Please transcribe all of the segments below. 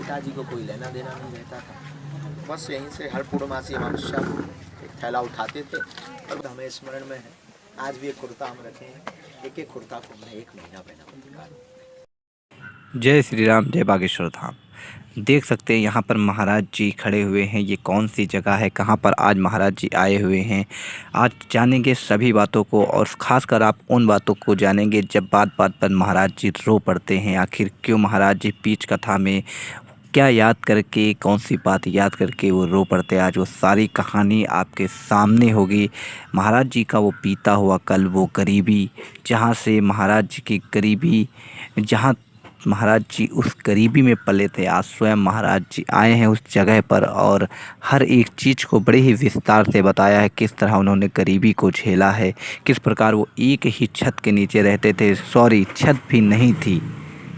पिताजी को कोई लेना देना नहीं रहता था। बस यहीं से हर पूर्णमासी अमावस्या को एक थैला उठाते थे और हमें स्मरण में है। आज भी एक कुर्ता हम रखे हैं, एक एक कुर्ता को हमने 1 महीना पहना। जय श्री राम, जय बागेश्वर धाम। देख सकते हैं यहाँ पर महाराज जी खड़े हुए हैं। ये कौन सी जगह है, कहाँ पर आज महाराज जी आए हुए हैं। आज जानेंगे सभी बातों को और ख़ासकर आप उन बातों को जानेंगे जब बात बात पर महाराज जी रो पड़ते हैं। आखिर क्यों महाराज जी बीच कथा में क्या याद करके, कौन सी बात याद करके वो रो पड़ते हैं। आज वो सारी कहानी आपके सामने होगी। महाराज जी का वो बीता हुआ कल, वो गरीबी, जहाँ से महाराज जी की गरीबी, जहाँ महाराज जी उस गरीबी में पले थे, आज स्वयं महाराज जी आए हैं उस जगह पर और हर एक चीज़ को बड़े ही विस्तार से बताया है। किस तरह उन्होंने गरीबी को झेला है, किस प्रकार वो एक ही छत के नीचे रहते थे, सॉरी छत भी नहीं थी,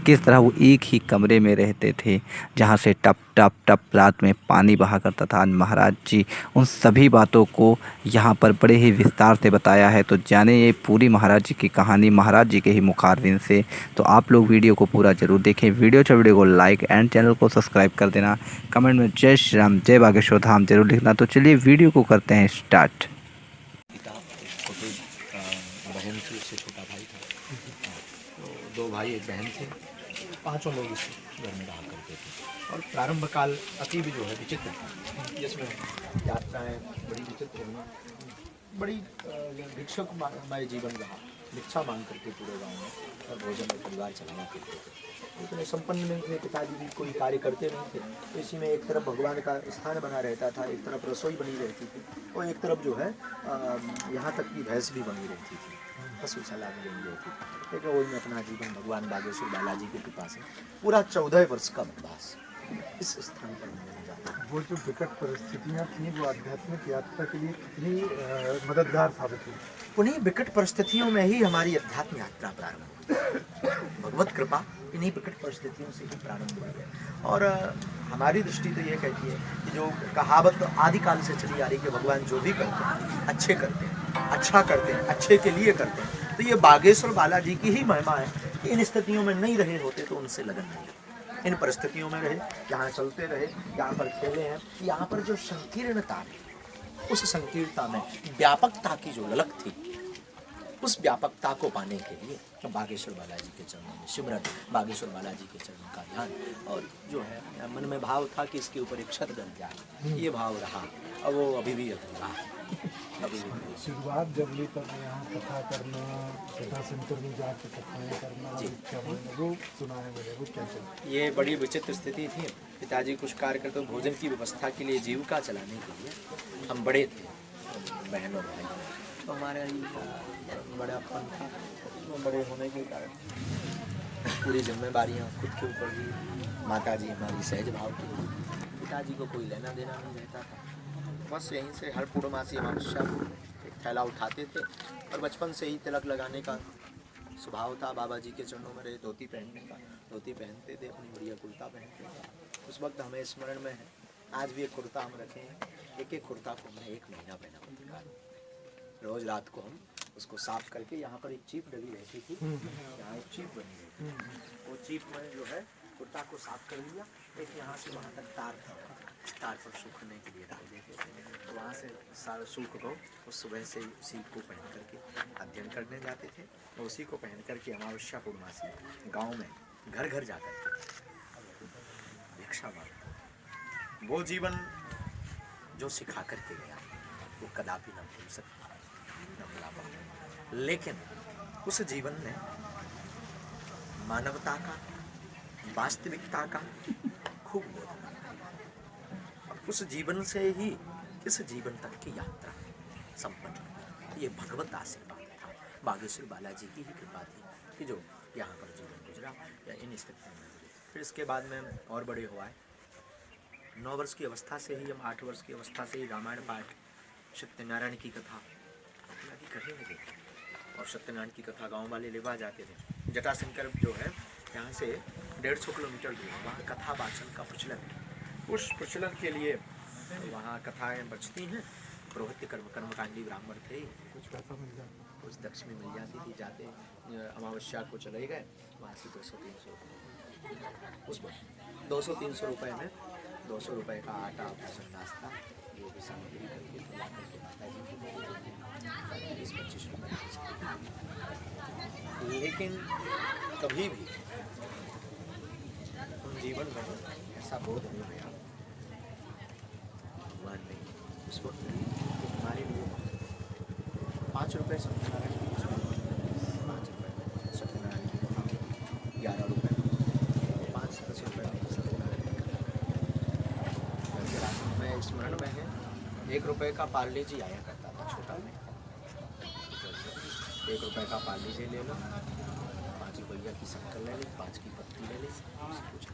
किस तरह वो एक ही कमरे में रहते थे जहाँ से टप टप टप रात में पानी बहा करता था। महाराज जी उन सभी बातों को यहाँ पर बड़े ही विस्तार से बताया है। तो जाने ये पूरी महाराज जी की कहानी महाराज जी के ही मुखारबिन से। तो आप लोग वीडियो को पूरा ज़रूर देखें। वीडियो को लाइक एंड चैनल को सब्सक्राइब कर देना। कमेंट में जय श्री राम, जय बागेश्वर धाम जरूर लिखना। तो चलिए वीडियो को करते हैं स्टार्ट। पिता, छोटी बहन थी, उससे छोटा भाई था। तो 2 भाई 1 बहन थे। 5 लोग इस घर में रहा करते थे और प्रारंभ काल अति भी जो है विचित्र था, जिसमें यात्राएं बड़ी विचित्र हुई। बड़ी भिक्षुकमय जीवन रहा। भिक्षा मांग करके पूरे गांव में और भोजन और परिवार चलाना करते थे। इतने संपन्न नहीं थे, पिताजी भी कोई कार्य करते नहीं थे। तो इसी में एक तरफ भगवान का स्थान बना रहता था, एक तरफ रसोई बनी रहती थी और एक तरफ जो है यहाँ तक कि भैंस भी बनी रहती थी, पशुशाला में बनी रहती थी। लेकिन वो में अपना जीवन भगवान बागेश्वर बालाजी की कृपा से पूरा 14 वर्ष का वनवास इस स्थान पर मैंने जाता। वो जो विकट परिस्थितियाँ थी वो आध्यात्मिक यात्रा के लिए कितनी मददगार साबित हुई। उन्हीं विकट परिस्थितियों में ही हमारी अध्यात्म यात्रा प्रारंभ हुई। भगवत कृपा इन्हीं विकट परिस्थितियों से ही प्रारंभ हुई है। और हमारी दृष्टि तो ये कहती है कि जो कहावत आदिकाल से चली आ रही है कि भगवान जो भी करते हैं अच्छे करते हैं, अच्छा करते हैं, अच्छे के लिए करते हैं। तो ये बागेश्वर बालाजी की ही महिमा है कि इन स्थितियों में नहीं रहे होते तो उनसे लगन नहीं, इन परिस्थितियों में रहे, यहाँ चलते रहे, यहाँ पर खेले हैं। यहाँ पर जो संकीर्णता है, उस संकीर्णता में व्यापकता की जो ललक थी, उस व्यापकता को पाने के लिए तो बागेश्वर बालाजी के चरणों में सिमरन, बागेश्वर बालाजी के चरणों का ध्यान और जो है मन में भाव था कि इसके ऊपर एक छत बन जाए, ये भाव रहा और वो अभी भी अधूरा है। शुरुआत जब ली तब यहाँ कथा करना, कथा सेंटर में जाकर कथाएँ करना, वो सुना है मेरे, वो क्या चलता। ये बड़ी विचित्र स्थिति थी। पिताजी कुछ कार्य करते, भोजन की व्यवस्था के लिए, जीविका चलाने के लिए हम बड़े थे, बहन और भाई, तो हमारे बड़ापन था। तो बड़े होने के कारण पूरी जिम्मेदारियाँ खुद के ऊपर भी। माताजी हमारी सहज भाव की, पिताजी को कोई लेना देना नहीं रहता था। बस यहीं से हर पूर्णमासी अमावस्या को एक थैला उठाते थे और बचपन से ही तिलक लगाने का स्वभाव था। बाबा जी के चरणों में रहे, धोती पहनने का, धोती पहनते थे, अपनी बढ़िया कुर्ता पहनते थे। उस वक्त हमें स्मरण में है। आज भी एक कुर्ता हम रखे हैं, एक एक कुर्ता को हमने 1 महीना पहना। रोज रात को हम उसको साफ करके, यहाँ पर एक चीप डली रहती थी, यहाँ एक चीप बनी रहती थी, वो चीप में जो है कुर्ता को साफ कर लिया। एक यहाँ से वहाँ तक तार था, तार पर सूखने के लिए डाल देते थे। तो वहाँ से सारा सूख गो, उस सुबह से उसी को पहन करके अध्ययन करने जाते थे और उसी को पहन करके अमावस्या पूर्णमासी गाँव में घर घर जाकर के भिक्षा मांगते। वो जीवन जो सिखा करके गया वो कदापि न भूल सकता, न भुला पाता। लेकिन उस जीवन ने मानवता का, वास्तविकता का खूब बोध किया। उस जीवन से ही इस जीवन तक की यात्रा संपन्न हुई। ये भगवत आशीर्वाद था, बागेश्वर बालाजी की ही कृपा थी कि जो यहाँ पर जीवन गुजरा या इन स्थितियों में गुजरे। फिर इसके बाद में और बड़े हुआ है। 9 वर्ष की अवस्था से ही, हम 8 वर्ष की अवस्था से ही रामायण पाठ, सत्यनारायण की कथा आदि करने लगे और सत्यनारायण की कथा गांव वाले लेवा जाते थे। जटाशंकर जो है यहाँ से 150 किलोमीटर दूर, वहाँ कथा वाचन का प्रचलन है। उस प्रचलन के लिए वहाँ कथाएँ बचती हैं। पुरोहित कर्मकांडी ब्राह्मण थे, कुछ पैसा मिल जाता, कुछ दक्षिणी मिल जाती थी। जाते अमावस्या को चले गए, वहाँ से 200-300 उस वक्त 200-300 रुपये में 200 रुपये का आटा भोजन नाश्ता जो भी सामग्री करके तो ला करके माता जी को 20-25 रुपये। लेकिन कभी भी हम जीवन में ऐसा बोध नहीं हुआ भगवान नहीं उस वक्त हमारे लिए 5 रुपये सत्यनारायण की 5 रुपये सत्यनारायण की 11 रुपये 5-10 रुपये में सत्यनारायण में स्मरण में है 1 रुपये का पार्ले जी आया करता था छोटा में 1 रुपये का पार्ले जी ले लो 5 रुपया की शक्कर ले ली 5 की पत्ती ले ली कुछ।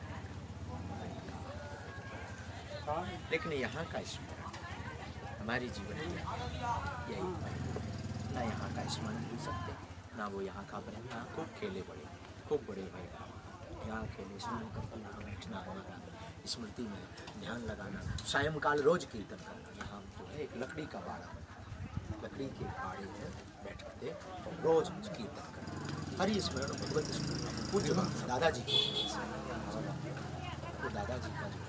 लेकिन यहाँ का स्मरण हमारी जीवन में यही ना यहाँ का स्मरण भूल सकते ना वो यहाँ का बना खूब खेले खूब बड़े भरे यहाँ खेले स्मरण करके यहाँ बैठना हमारा स्मृति में ध्यान लगाना सायंकाल रोज कीर्तन करना। यहाँ जो है एक लकड़ी का बाड़ा लकड़ी के बाड़े में बैठ करते रोज कीर्तन करना हरि स्मरण भगवत स्मरण पूज्य दादाजी को तो दादाजी का जो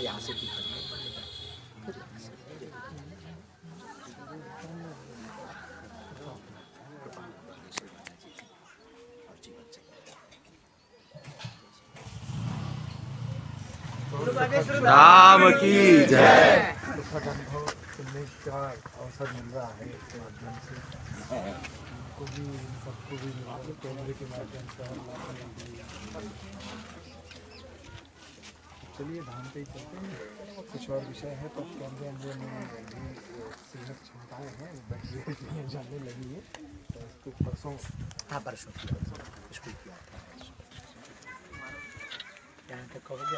यहाँ से कीर्तन फिर राम की जय। दुखद अनुभव सुनने का अवसर मिल रहा है इसके माध्यम से हमको भी सबको भी मिला कैमरे के माध्यम से। चलिए धाम पे ही चलते हैं कुछ और विषय है तो कैमरे अंदर में सीमित क्षमताएँ हैं बैटरी जाने लगी है तो इसको परसों परसों स्कूल किया था यहाँ तक कहोगे